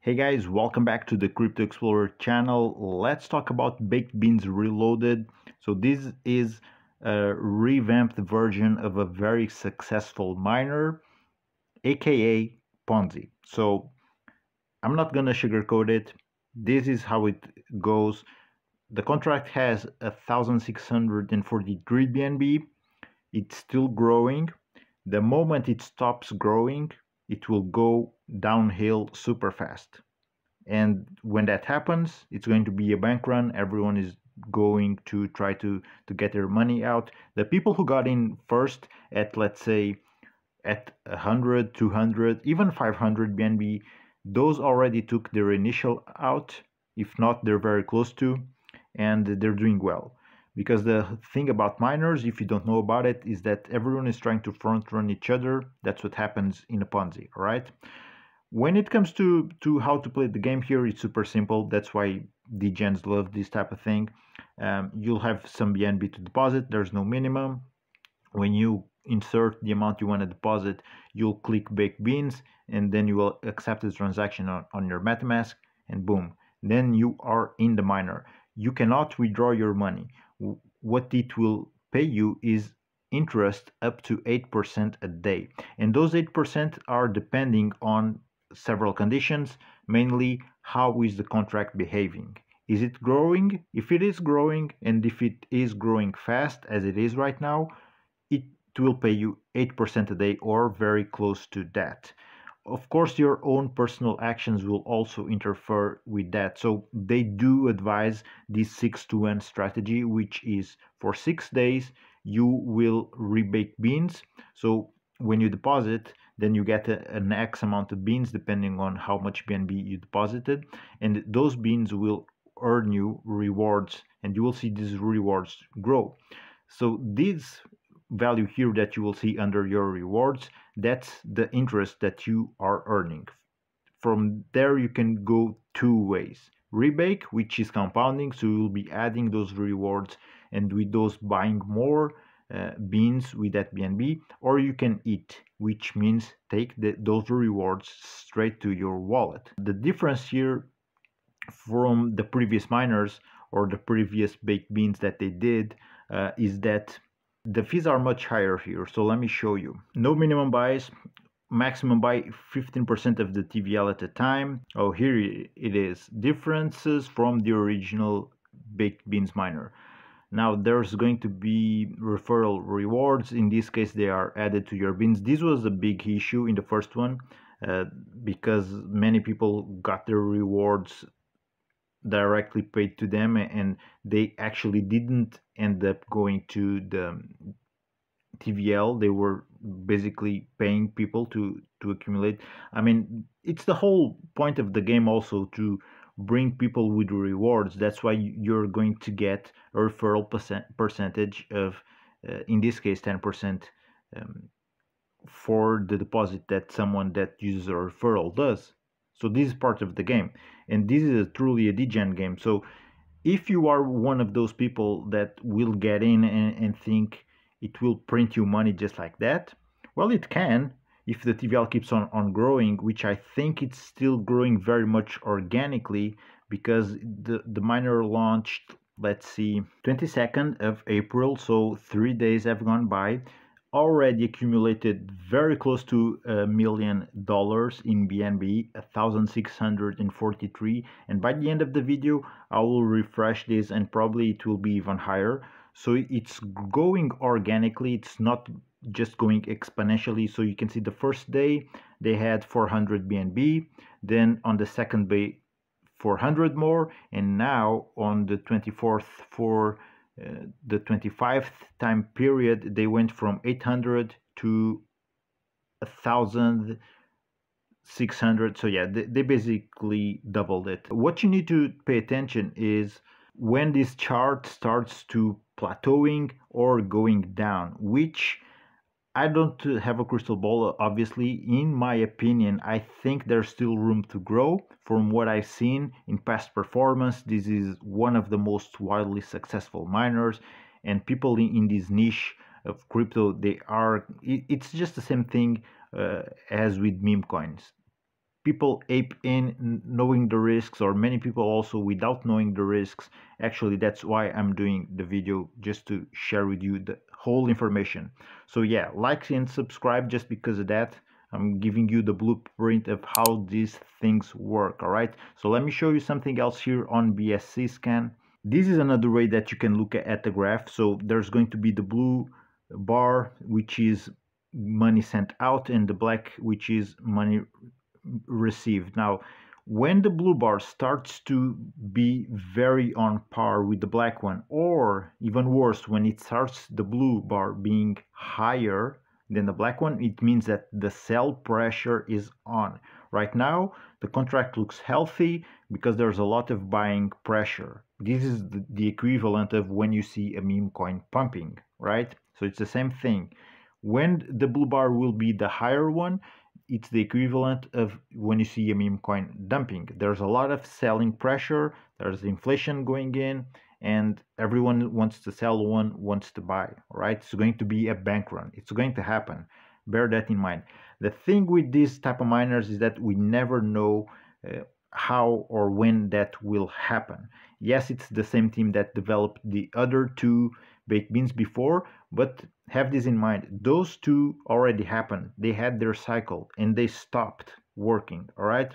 Hey guys, welcome back to the Crypto Explorer channel. Let's talk about Baked Beans Reloaded. So this is a revamped version of a very successful miner, aka Ponzi. So I'm not gonna sugarcoat it. This is how it goes. The contract has 1,643 BNB. It's still growing. The moment it stops growing, it will go downhill super fast. And when that happens, it's going to be a bank run. Everyone is going to try to get their money out. The people who got in first at, let's say, at 100, 200, even 500 BNB, those already took their initial out. If not, they're very close to, and they're doing well. Because the thing about miners, if you don't know about it, is that everyone is trying to front run each other. That's what happens in a Ponzi, all right? When it comes to how to play the game here, it's super simple. That's why degens love this type of thing. You'll have some BNB to deposit. There's no minimum. When you insert the amount you want to deposit, you'll click Bake Beans, and then you will accept the transaction on your MetaMask, and boom, then you are in the miner. You cannot withdraw your money. What it will pay you is interest up to 8% a day, and those 8% are depending on several conditions, mainly how is the contract behaving. Is it growing? If it is growing, and if it is growing fast as it is right now, it will pay you 8% a day or very close to that. Of course, your own personal actions will also interfere with that. So they do advise this 6-to-1 strategy, which is for 6 days you will rebake beans. So when you deposit, then you get an X amount of beans depending on how much BNB you deposited, and those beans will earn you rewards, and you will see these rewards grow. So this value here that you will see under your rewards, that's the interest that you are earning. From there you can go two ways: rebake, which is compounding, so you'll be adding those rewards, and with those buying more beans with that BNB, or you can eat, which means take those rewards straight to your wallet. The difference here from the previous miners or the previous baked beans that they did is that the fees are much higher here. So let me show you. No minimum buys, maximum buy 15% of the TVL at a time. Oh, here it is. Differences from the original baked beans miner. Now there's going to be referral rewards. In this case, they are added to your beans. This was a big issue in the first one because many people got their rewards directly paid to them, and they actually didn't end up going to the TVL. They were basically paying people to accumulate. I mean, it's the whole point of the game also to bring people with rewards. That's why you're going to get a referral percentage of in this case 10% for the deposit that someone that uses a referral does. So this is part of the game, and this is truly a degen game. So if you are one of those people that will get in and think it will print you money just like that, well, it can if the TVL keeps on growing, which I think it's still growing very much organically, because the miner launched, let's see, 22nd of April, so 3 days have gone by, already accumulated very close to $1 million in BNB, 1,643, and by the end of the video I will refresh this and probably it will be even higher. So it's going organically, it's not just going exponentially. So you can see the first day they had 400 BNB, then on the second day 400 more, and now on the 24th for the 25th time period they went from 800 to 1,600. So yeah, they basically doubled it. What you need to pay attention is when this chart starts to plateauing or going down, which I don't have a crystal ball, obviously. In my opinion, I think there's still room to grow. From what I've seen in past performance, this is one of the most widely successful miners, and people in this niche of crypto, it's just the same thing as with meme coins. people ape in knowing the risks, or many people also without knowing the risks. Actually, that's why I'm doing the video, just to share with you the whole information. So yeah, like and subscribe just because of that. I'm giving you the blueprint of how these things work. All right, so let me show you something else here on BSC scan. This is another way that you can look at the graph. So there's going to be the blue bar, which is money sent out, and the black, which is money received. Now, when the blue bar starts to be very on par with the black one, or even worse, when it starts the blue bar being higher than the black one, it means that the sell pressure is on. Right now, the contract looks healthy because there's a lot of buying pressure. This is the equivalent of when you see a meme coin pumping, right? So it's the same thing. When the blue bar will be the higher one, it's the equivalent of when you see a meme coin dumping. There's a lot of selling pressure, there's inflation going in, and everyone wants to sell, one wants to buy, right? It's going to be a bank run. It's going to happen. Bear that in mind. The thing with these type of miners is that we never know how or when that will happen. Yes, it's the same team that developed the other two baked beans before, but have this in mind. Those two already happened. They had their cycle and they stopped working. All right.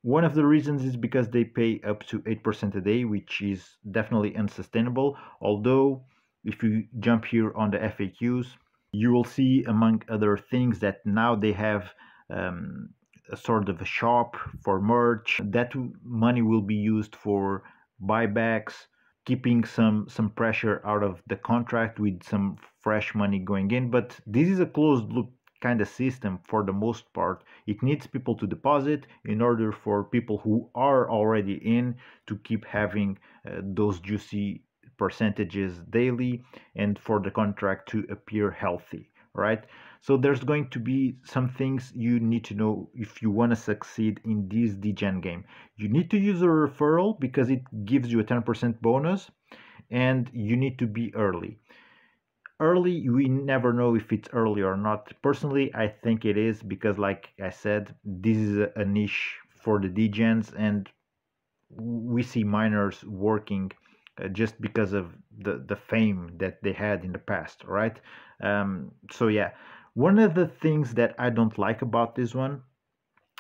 One of the reasons is because they pay up to 8% a day, which is definitely unsustainable. Although, if you jump here on the FAQs, you will see, among other things, that now they have a sort of a shop for merch. That money will be used for buybacks, keeping some pressure out of the contract with some fresh money going in. But this is a closed loop kind of system for the most part. It needs people to deposit in order for people who are already in to keep having those juicy percentages daily, and for the contract to appear healthy, right? So there's going to be some things you need to know if you want to succeed in this degen game. You need to use a referral because it gives you a 10% bonus, and you need to be early. Early, we never know if it's early or not. Personally, I think it is, because like I said, this is a niche for the degens, and we see miners working just because of the fame that they had in the past, right? So yeah, one of the things that I don't like about this one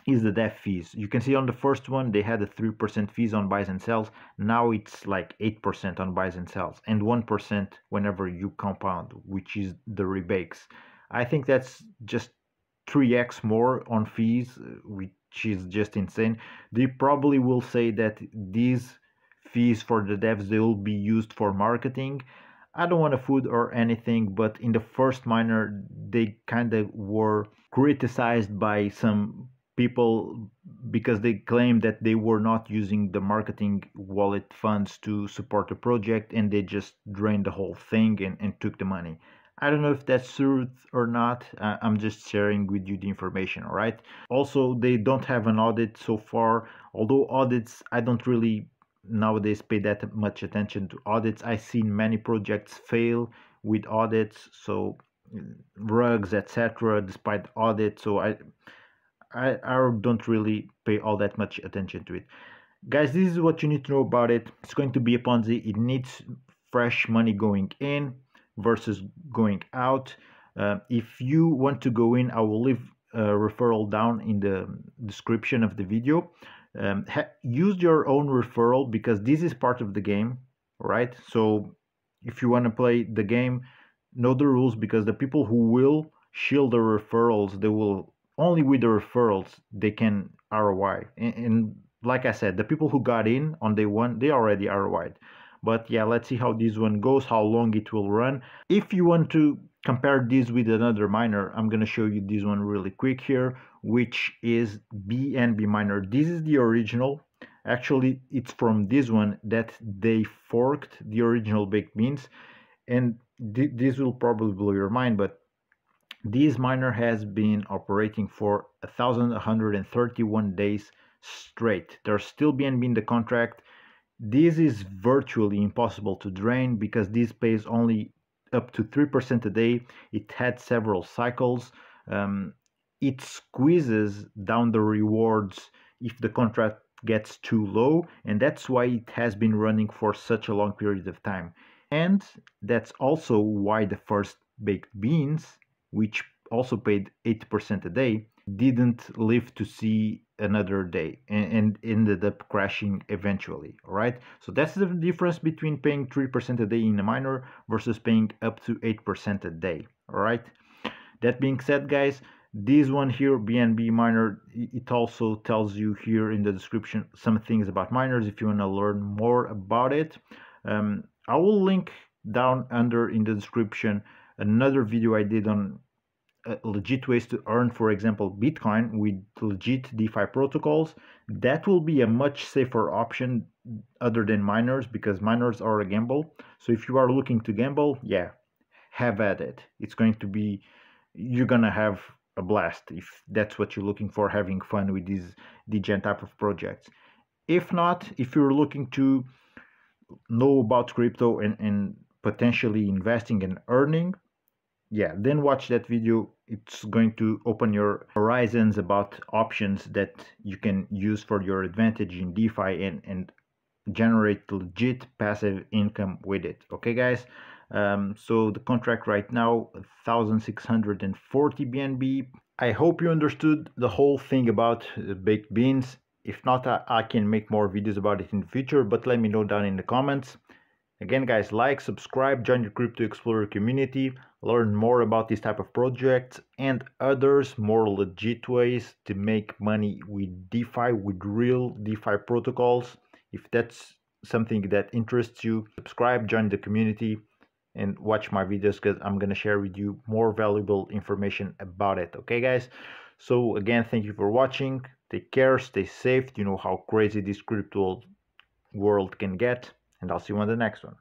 is the DEF fees. You can see on the first one they had a 3% fees on buys and sells. Now it's like 8% on buys and sells, and 1% whenever you compound, which is the rebates. I think that's just 3x more on fees, which is just insane. They probably will say that these fees for the devs, they will be used for marketing. I don't want to food or anything, but in the first miner, they kind of were criticized by some people because they claimed that they were not using the marketing wallet funds to support the project, and they just drained the whole thing and took the money. I don't know if that's true or not. I'm just sharing with you the information, all right? Also, they don't have an audit so far, although audits, I don't really nowadays pay that much attention to audits. I've seen many projects fail with audits, so rugs, etc., despite audits. So I don't really pay all that much attention to it. Guys, this is what you need to know about it. It's going to be a Ponzi. It needs fresh money going in versus going out. If you want to go in, I will leave a referral down in the description of the video. Use your own referral because this is part of the game, right? So if you want to play the game, know the rules, because the people who will shield the referrals, they will only with the referrals they can ROI. And like I said, the people who got in on day one, they already ROI'd. But yeah, let's see how this one goes, how long it will run. If you want to compare this with another miner, I'm going to show you this one really quick here, which is BNB miner. This is the original. Actually, it's from this one that they forked the original baked beans, and this will probably blow your mind, but this miner has been operating for 1,131 days straight. There's still BNB in the contract. This is virtually impossible to drain because this pays only up to 3% a day. It had several cycles. it squeezes down the rewards if the contract gets too low, and that's why it has been running for such a long period of time. And that's also why the first baked beans, which also paid 8% a day, didn't live to see another day and ended up crashing eventually. All right, so that's the difference between paying 3% a day in a miner versus paying up to 8% a day. All right, that being said, guys, this one here, BNB miner, it also tells you here in the description some things about miners if you want to learn more about it. I will link down under in the description another video I did on legit ways to earn, for example, Bitcoin with legit DeFi protocols. That will be a much safer option other than miners, because miners are a gamble. So if you are looking to gamble, yeah, have at it. It's going to be, you're gonna have a blast if that's what you're looking for, having fun with these degen type of projects. If not, if you're looking to know about crypto and potentially investing and earning, yeah, then watch that video. It's going to open your horizons about options that you can use for your advantage in DeFi and generate legit passive income with it. Okay, guys. So the contract right now 1,640 BNB. I hope you understood the whole thing about baked beans. If not, I can make more videos about it in the future, but let me know down in the comments. Again, guys, like, subscribe, join the Crypto Explorer community, learn more about this type of projects and others more legit ways to make money with DeFi, with real DeFi protocols. If that's something that interests you, subscribe, join the community, and watch my videos, because I'm going to share with you more valuable information about it. Okay, guys? So again, thank you for watching. Take care, stay safe. You know how crazy this crypto world can get, and I'll see you on the next one.